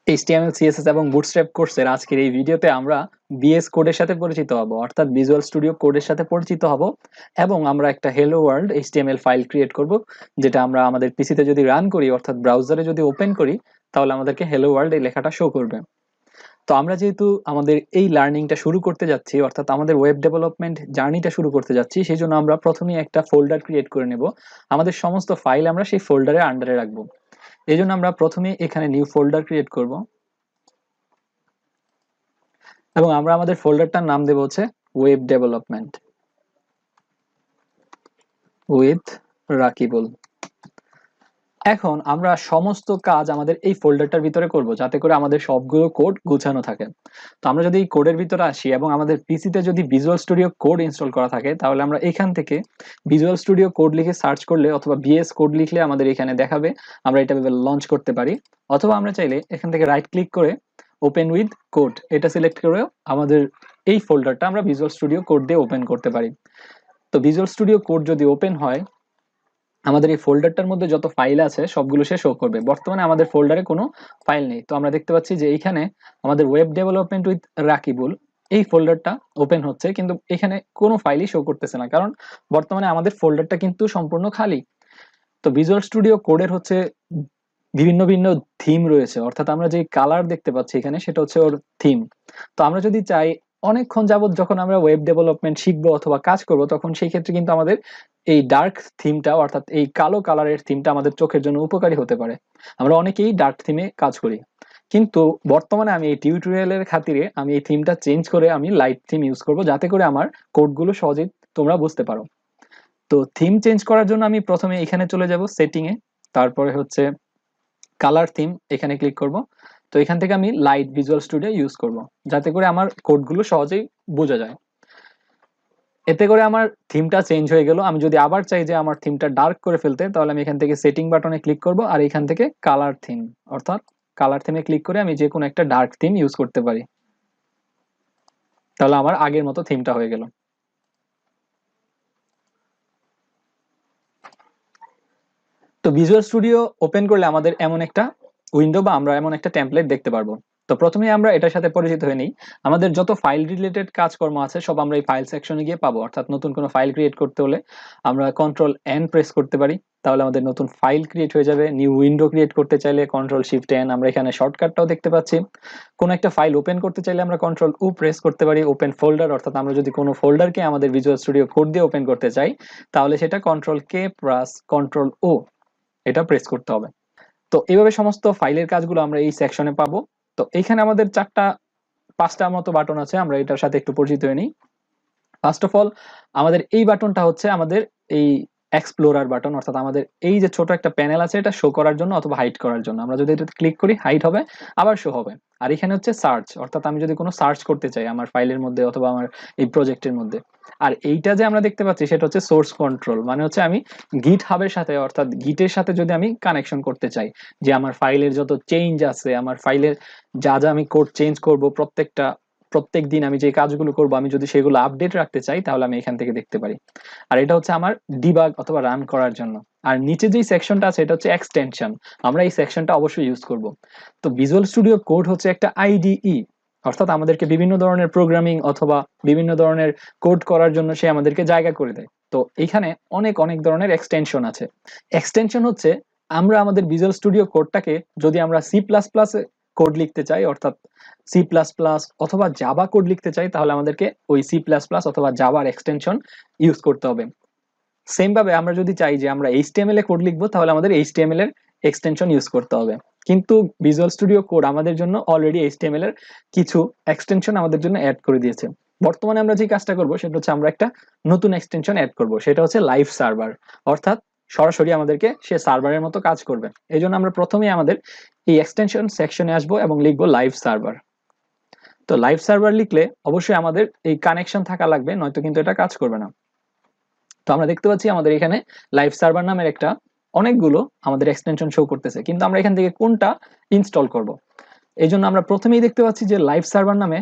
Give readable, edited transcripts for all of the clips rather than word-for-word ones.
HTML, CSS এবং bootstrap কোর্সের আজকের এই ভিডিওতে আমরা বিএস কোডের সাথে পরিচিত হব, অর্থাৎ ভিজুয়াল স্টুডিও কোডের সাথে পরিচিত হব এবং আমরা একটা hello world HTML file create করব, যেটা আমরা আমাদের পিসিতে যদি রান করি অর্থাৎ ব্রাউজারে যদি ওপেন করি তাহলে আমাদেরকে হেলো ওয়ার্ল্ড এই লেখাটা শো করবে। তো আমরা যেহেতু আমাদের এই লার্নিংটা শুরু করতে যাচ্ছি, অর্থাৎ আমাদের ওয়েব ডেভেলপমেন্ট জার্নিটা শুরু করতে যাচ্ছি, সেই জন্য আমরা প্রথমেই একটা ফোল্ডার ক্রিয়েট করে নেব। আমাদের সমস্ত ফাইল আমরা সেই ফোল্ডারের আন্ডারে রাখবো। এই জন্য আমরা প্রথমে এখানে নিউ ফোল্ডার ক্রিয়েট করব এবং আমরা আমাদের ফোল্ডারটার নাম দেব হচ্ছে ওয়েব ডেভেলপমেন্ট উইথ রাকিবুল। এখন আমরা সমস্ত কাজ আমাদের এই ফোল্ডারটার ভিতরে করব, যাতে করে আমাদের সবগুলো কোড গোছানো থাকে। তো আমরা যদি এই কোডের ভিতরে আসি এবং আমাদের পিসিতে যদি ভিজুয়াল স্টুডিও কোড ইনস্টল করা থাকে, তাহলে আমরা এখান থেকে ভিজুয়াল স্টুডিও কোড লিখে সার্চ করলে অথবা বিএস কোড লিখলে আমাদের এখানে দেখাবে, আমরা এটা লঞ্চ করতে পারি। অথবা আমরা চাইলে এখান থেকে রাইট ক্লিক করে ওপেন উইথ কোড এটা সিলেক্ট করে আমাদের এই ফোল্ডারটা আমরা ভিজুয়াল স্টুডিও কোড দিয়ে ওপেন করতে পারি। তো ভিজুয়াল স্টুডিও কোড যদি ওপেন হয়, আমাদের এই ফোল্ডারটার মধ্যে যত ফাইল আছে সবগুলো সে শো করবে। বর্তমানে আমাদের ফোল্ডারে কোনো ফাইল নেই, তো আমরা দেখতে পাচ্ছি যে এইখানে আমাদের ওয়েব ডেভেলপমেন্ট উইথ রাকিবুল এই ফোল্ডারটা ওপেন হচ্ছে, কিন্তু এখানে কোনো ফাইলই শো করতেছে না, কারণ বর্তমানে আমাদের ফোল্ডারটা কিন্তু সম্পূর্ণ খালি। তো ভিজুয়াল স্টুডিও কোডের হচ্ছে বিভিন্ন ভিন্ন থিম রয়েছে, অর্থাৎ আমরা যে কালার দেখতে পাচ্ছি এখানে সেটা হচ্ছে ওর থিম। তো আমরা যদি চাই অনেকক্ষণ যাবত যখন আমরা ওয়েব ডেভেলপমেন্ট শিখবো অথবা কাজ করব, তখন সেই ক্ষেত্রে কিন্তু আমাদের এই ডার্ক থিমটা অর্থাৎ এই কালো কালারের থিমটা আমাদের চোখের জন্য উপকারী হতে পারে। আমরা অনেকেই ডার্ক থিমে কাজ করি, কিন্তু বর্তমানে আমি এই টিউটোরিয়ালের খাতিরে আমি এই থিমটা চেঞ্জ করে আমি লাইট থিম ইউজ করব, যাতে করে আমার কোডগুলো সহজেই তোমরা বুঝতে পারো। তো থিম চেঞ্জ করার জন্য আমি প্রথমে এখানে চলে যাব সেটিং এ, তারপরে হচ্ছে কালার থিম এখানে ক্লিক করব। তো এখান থেকে আমি লাইট ভিজুয়াল স্টুডিও ইউজ করব, যাতে করে আমার কোডগুলো সহজেই বোঝা যায়। এতে করে আমার থিমটা চেঞ্জ হয়ে গেল। আমি যদি আবার চাই যে আমার থিমটা ডার্ক করে ফেলতে, তাহলে আমি এখান থেকে সেটিং বাটনে ক্লিক করব আর এখান থেকে কালার থিম অর্থাৎ কালার থিমে ক্লিক করে আমি যে কোনো একটা ডার্ক থিম ইউজ করতে পারি, তাহলে আমার আগের মতো থিমটা হয়ে গেল। তো ভিজুয়াল স্টুডিও ওপেন করলে আমাদের এমন একটা উইন্ডো বা আমরা এমন একটা টেমপ্লেট দেখতে পারবো। তো প্রথমে আমরা এটার সাথে পরিচিত হয়ে নিই। আমাদের যত ফাইল রিলেটেড কাজকর্ম আছে সব আমরা এই ফাইল সেকশনে গিয়ে পাবো, অর্থাৎ নতুন কোনো ফাইল ক্রিয়েট করতে হলে আমরা কন্ট্রোল এন প্রেস করতে পারি, তাহলে আমাদের নতুন ফাইল ক্রিয়েট হয়ে যাবে। নিউ উইন্ডো ক্রিয়েট করতে চাইলে কন্ট্রোল শিফট এন, আমরা এখানে শর্টকাটটাও দেখতে পাচ্ছি। কোনো একটা ফাইল ওপেন করতে চাইলে আমরা কন্ট্রোল ও প্রেস করতে পারি। ওপেন ফোল্ডার, অর্থাৎ আমরা যদি কোনো ফোল্ডারকে আমাদের ভিজুয়াল স্টুডিও কোড দিয়ে ওপেন করতে চাই, তাহলে সেটা কন্ট্রোল কে প্লাস কন্ট্রোল ও এটা প্রেস করতে হবে। তো এইভাবে সমস্ত ফাইলের কাজগুলো আমরা এই সেকশনে পাবো। তো এইখানে আমাদের পাঁচটা মতো বাটন আছে, আমরা এটার সাথে একটু পরিচিত হয়ে নিই। ফার্স্ট অফ অল আমাদের এই বাটনটা হচ্ছে আমাদের এই এক্সপ্লোরার বাটন, অর্থাৎ আমাদের এই যে ছোট একটা প্যানেল আছে এটা শো করার জন্য অথবা হাইড করার জন্য। আমরা যদি এটা ক্লিক করি হাইড হবে, আবার শো হবে। আর এখানে হচ্ছে সার্চ, অর্থাৎ আমি যদি কোনো সার্চ করতে চাই আমার ফাইলের মধ্যে অথবা আমার এই প্রজেক্টের মধ্যে। আর এইটা যে আমরা দেখতে পাচ্ছি সেটা হচ্ছে সোর্স কন্ট্রোল, মানে হচ্ছে আমি গিট হাবের সাথে অর্থাৎ গিটের সাথে যদি আমি কানেকশন করতে চাই, যে আমার ফাইলের যত চেঞ্জ আছে, আমার ফাইলের যা যা আমি কোড চেঞ্জ করব প্রত্যেক দিন আমি যে কাজগুলো করব, আমি যদি সেগুলো আপডেট রাখতে চাই তাহলে আমি এখান থেকে দেখতে পারি। আর এটা হচ্ছে আমার ডিবাগ অথবা রান করার জন্য। আর নিচে যে সেকশনটা আছে এটা হচ্ছে এক্সটেনশন, আমরা এই সেকশনটা অবশ্যই ইউজ করব। তো ভিজুয়াল স্টুডিও কোড হচ্ছে একটা আইডিই, অর্থাৎ আমাদেরকে বিভিন্ন ধরনের প্রোগ্রামিং অথবা বিভিন্ন ধরনের কোড করার জন্য সে আমাদেরকে জায়গা করে দেয়। তো এখানে অনেক অনেক ধরনের এক্সটেনশন আছে। এক্সটেনশন হচ্ছে আমরা আমাদের ভিজুয়াল স্টুডিও কোডটাকে যদি আমরা সি প্লাস প্লাস কোড লিখতে চাই, অর্থাৎ সি প্লাস প্লাস অথবা জাভা কোড লিখতে চাই, তাহলে আমাদেরকে ওই সি প্লাস প্লাস অথবা জাভার এক্সটেনশন ইউজ করতে হবে। সেম ভাবে আমরা যদি চাই যে আমরা এইচটিএমএল এ কোড লিখবো, তাহলে আমাদের এইচটিএমএল এর এক্সটেনশন ইউজ করতে হবে। কিন্তু ভিজুয়াল স্টুডিও কোড আমাদের জন্য অলরেডি এইচটিএমএল এর কিছু এক্সটেনশন আমাদের জন্য অ্যাড করে দিয়েছে। বর্তমানে আমরা যে কাজটা করব সেটা হচ্ছে আমরা একটা নতুন এক্সটেনশন অ্যাড করব, সেটা হচ্ছে লাইভ সার্ভার, অর্থাৎ সরাসরি আমাদেরকে সে সার্ভারের মতো কাজ করবে। এই জন্য আমরা প্রথমেই আমাদের এই এক্সটেনশন সেকশনে আসবো এবং লিখবো লাইভ সার্ভার। তো লাইভ সার্ভার লিখলে অবশ্যই আমাদের এই কানেকশন থাকা লাগবে, নয়তো কিন্তু এটা কাজ করবে না। তো আমরা দেখতে পাচ্ছি আমাদের এখানে লাইভ সার্ভার নামের একটা অনেকগুলো আমাদের এক্সটেনশন শো করতেছে, কিন্তু আমরা এখান থেকে কোনটা ইনস্টল করব। এই জন্য আমরা প্রথমেই দেখতে পাচ্ছি যে লাইভ সার্ভার নামে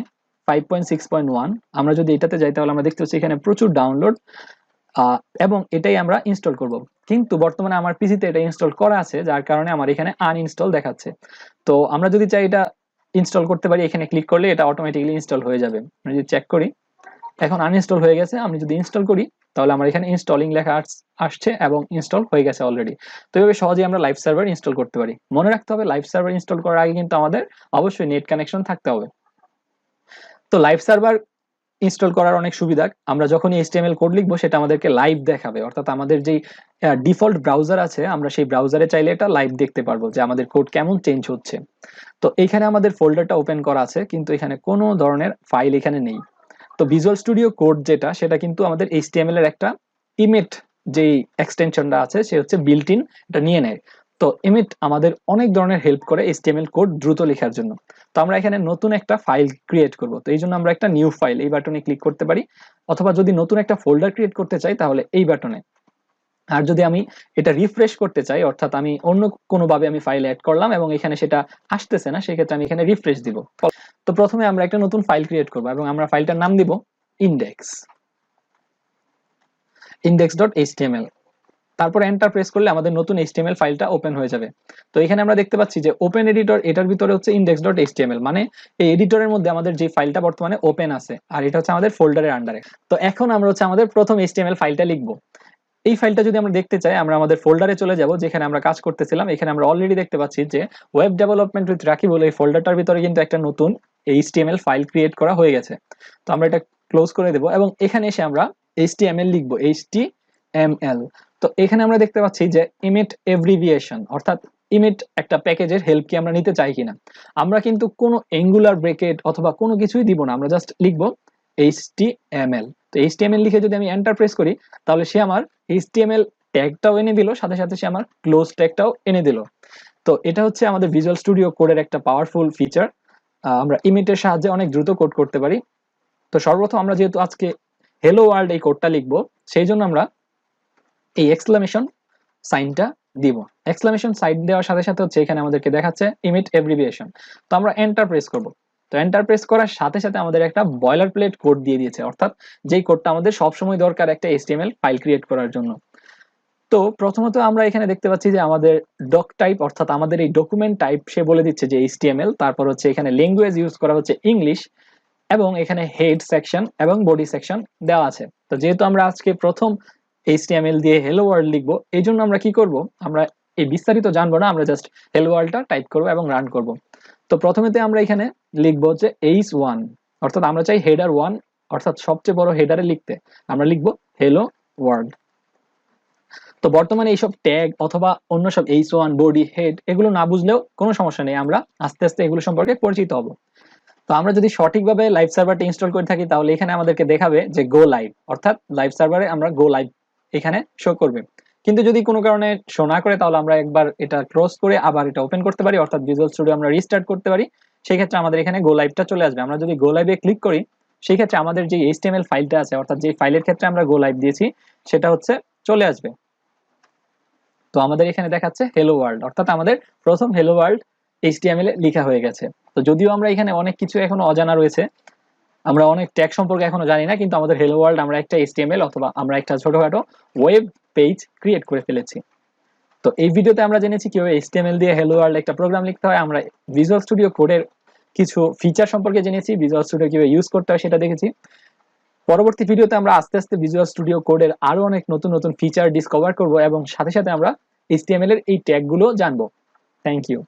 5.6.1, আমরা যদি এটাতে যাই তাহলে আমরা দেখতে পাচ্ছি এখানে প্রচুর ডাউনলোড এবং এটাই আমরা ইনস্টল করব। কিন্তু বর্তমানে আমার পিসিতে এটা ইনস্টল করা আছে, যার কারণে আমার এখানে আনইনস্টল দেখাচ্ছে। তো আমরা যদি চাই এটা ইনস্টল করতে পারি, এখানে ক্লিক করলে এটা অটোমেটিক্যালি ইনস্টল হয়ে যাবে। আমি যদি চেক করি, এখন আনইনস্টল হয়ে গেছে। আমি যদি ইনস্টল করি তাহলে আমার এখানে ইনস্টলিং লেখা আসছে এবং ইনস্টল হয়ে গেছে অলরেডি। তো এইভাবে সহজেই আমরা লাইভ সার্ভার ইনস্টল করতে পারি। মনে রাখতে হবে, লাইভ সার্ভার ইনস্টল করার আগে কিন্তু আমাদের অবশ্যই নেট কানেকশন থাকতে হবে। তো লাইভ সার্ভার ইনস্টল করার অনেক সুবিধা। আমরা যখনই এইচটিএমএল কোড লিখবো সেটা আমাদেরকে লাইভ দেখাবে, অর্থাৎ আমাদের যেই ডিফল্ট ব্রাউজার আছে আমরা সেই ব্রাউজারে চাইলে এটা লাইভ দেখতে পারবো যে আমাদের কোড কেমন চেঞ্জ হচ্ছে। তো এইখানে আমাদের ফোল্ডারটা ওপেন করা আছে, কিন্তু এখানে কোনো ধরনের ফাইল এখানে নেই। তো ভিজুয়াল স্টুডিও কোড যেটা, সেটা কিন্তু আমাদের এইচটিএমএল এর একটা ইমেট যেই এক্সটেনশনটা আছে সে হচ্ছে বিল্ট ইন, এটা নিয়ে নেয়। তো ইমেট আমাদের অনেক ধরনের হেল্প করে এইচটিএমএল কোড দ্রুত লেখার জন্য। তো আমরা এখানে নতুন একটা ফাইল ক্রিয়েট করব, তো এই জন্য আমরা একটা নিউ ফাইল এই বাটনে ক্লিক করতে পারি, অথবা যদি নতুন একটা ফোল্ডার ক্রিয়েট করতে চাই তাহলে এই বাটনে। আর যদি আমি এটা রিফ্রেশ করতে চাই, অর্থাৎ আমি অন্য কোনোভাবে আমি ফাইল অ্যাড করলাম এবং এখানে সেটা আসতেছে না, সেক্ষেত্রে আমি এখানে রিফ্রেশ দিব। তো প্রথমে আমরা একটা নতুন ফাইল ক্রিয়েট করব এবং আমরা ফাইলটার নাম দিব index.html। তারপর এন্টার প্রেস করলে আমাদের নতুন এইচটিএমএল ফাইলটা ওপেন হয়ে যাবে। তো এখানে আমরা দেখতে পাচ্ছি যে ওপেন এডিটর, এটার ভিতরে হচ্ছে index.html, মানে এই এডিটরের মধ্যে আমাদের যে ফাইলটা বর্তমানে ওপেন আছে, আর এটা হচ্ছে আমাদের ফোল্ডারের আন্ডারে। তো এখন আমরা হচ্ছে আমাদের প্রথম এইচটিএমএল ফাইলটা লিখব। এই ফাইলটা যদি আমরা দেখতে চাই, আমরা আমাদের ফোল্ডারে চলে যাব যেখানে আমরা কাজ করতেছিলাম। এখানে আমরা অলরেডি দেখতে পাচ্ছি যে ওয়েব ডেভেলপমেন্ট উইথ রাকিব বলে এই ফোল্ডারটার ভিতরে কিন্তু একটা নতুন এইচটিএমএল ফাইল ক্রিয়েট করা হয়ে গেছে। তো আমরা এটা ক্লোজ করে দেব এবং এখানে এসে আমরা এইচটিএমএল লিখব, HTML। তো এখানে আমরা দেখতে পাচ্ছি যে ইমেট এভ্রিভিয়েশন, অর্থাৎ ইমেট একটা প্যাকেজের হেল্প কি আমরা নিতে চাই কিনা। আমরা কিন্তু কোনো অ্যাঙ্গুলার ব্রেকেট অথবা কোনো কিছুই দিব না, আমরা জাস্ট লিখব HTML। তো HTML লিখে যদি আমি এন্টার প্রেস করি তাহলে সে আমার HTML ট্যাগটাও এনে দিল, সাথে সাথে সে আমার ক্লোজ ট্যাগটাও এনে দিল। তো এটা হচ্ছে আমাদের ভিজুয়াল স্টুডিও কোডের একটা পাওয়ারফুল ফিচার। আমরা ইমেটের সাহায্যে অনেক দ্রুত কোড করতে পারি। তো সর্বপ্রথম আমরা যেহেতু আজকে হ্যালো ওয়ার্ল্ড এই কোডটা লিখবো, সেই জন্য আমরা এই এক্সক্লামেশন সাইনটা দিব। এক্সক্লামেশন সাইন দেওয়ার সাথে সাথে হচ্ছে এখানে আমাদেরকে দেখাচ্ছে ইমেট এভ্রিভিয়েশন। তো আমরা এন্টার প্রেস করব। তো এন্টার প্রেস করার সাথে সাথে আমাদের একটা বয়লার প্লেট কোড দিয়ে দিয়েছে, অর্থাৎ যেই কোডটা আমাদের সবসময় দরকার একটা এইচটিএমএল ফাইল ক্রিয়েট করার জন্য। তো প্রথমত আমরা এখানে দেখতে পাচ্ছি যে আমাদের ডক টাইপ, অর্থাৎ আমাদের এই ডকুমেন্ট টাইপ সে বলে দিচ্ছে যে এইচটিএমএল। তারপর হচ্ছে এখানে ল্যাঙ্গুয়েজ ইউজ করা হচ্ছে ইংলিশ, এবং এখানে হেড সেকশন এবং বডি সেকশন দেওয়া আছে। তো যেহেতু আমরা আজকে প্রথম HTML দিয়ে হ্যালো ওয়ার্ল্ড লিখবো, এই জন্য আমরা কি করব, আমরা এই বিস্তারিত জানবো না, আমরা জাস্ট হ্যালো ওয়ার্ল্ডটা টাইপ করব এবং রান করব। তো প্রথমেতে আমরা এখানে লিখবো যে H1, অর্থাৎ আমরা চাই হেডার 1, অর্থাৎ সবচেয়ে বড় হেডারে লিখতে আমরা লিখবো হ্যালো ওয়ার্ল্ড। তো বর্তমানে এইসব ট্যাগ অথবা অন্য সব H1 বডি হেড এগুলো না বুঝলেও কোনো সমস্যা নেই, আমরা আস্তে আস্তে এগুলো সম্পর্কে পরিচিত হব। তো আমরা যদি সঠিকভাবে লাইভ সার্ভারটা ইনস্টল করে থাকি তাহলে এখানে আমাদেরকে দেখাবে যে গো লাইভ, অর্থাৎ লাইভ সার্ভারে আমরা গো লাইভ এখানে শো করবে। কিন্তু যদি কোনো কারণে শো না করে তাহলে আমরা একবার এটা ক্লোজ করে আবার এটা ওপেন করতে পারি, অর্থাৎ ভিজুয়াল স্টুডিও আমরা রিস্টার্ট করতে পারি। সেই ক্ষেত্রে আমাদের এখানে গো লাইভটা চলে আসবে। আমরা যদি গো লাইভে ক্লিক করি সেই ক্ষেত্রে আমাদের যে HTML ফাইলটা আছে, অর্থাৎ যে ফাইলের ক্ষেত্রে আমরা গো লাইভ দিয়েছি সেটা হচ্ছে চলে আসবে। তো আমাদের এখানে দেখাচ্ছে হ্যালো ওয়ার্ল্ড, অর্থাৎ আমাদের প্রথম হ্যালো ওয়ার্ল্ড HTML এ লেখা হয়ে গেছে। তো যদিও আমরা এখানে অনেক কিছু এখনো অজানা রয়েছে, আমরা অনেক ট্যাগ সম্পর্কে এখনো জানি না, কিন্তু আমাদের হ্যালো ওয়ার্ল্ড আমরা একটা HTML অথবা আমরা একটা ছোটখাটো ওয়েব পেজ ক্রিয়েট করে ফেলেছি। তো এই ভিডিওতে আমরা জেনেছি কিভাবে HTML দিয়ে হ্যালো ওয়ার্ল্ড একটা প্রোগ্রাম লিখতে হয়। আমরা ভিজুয়াল স্টুডিও কোডের কিছু ফিচার সম্পর্কে জেনেছি, ভিজুয়াল স্টুডিও কিভাবে ইউজ করতে হয় সেটা দেখেছি। পরবর্তী ভিডিওতে আমরা আস্তে আস্তে ভিজুয়াল স্টুডিও কোডের আরো অনেক নতুন নতুন ফিচার ডিসকভার করব এবং সাথে সাথে আমরা HTML এর এই ট্যাগগুলো জানবো। Thank you.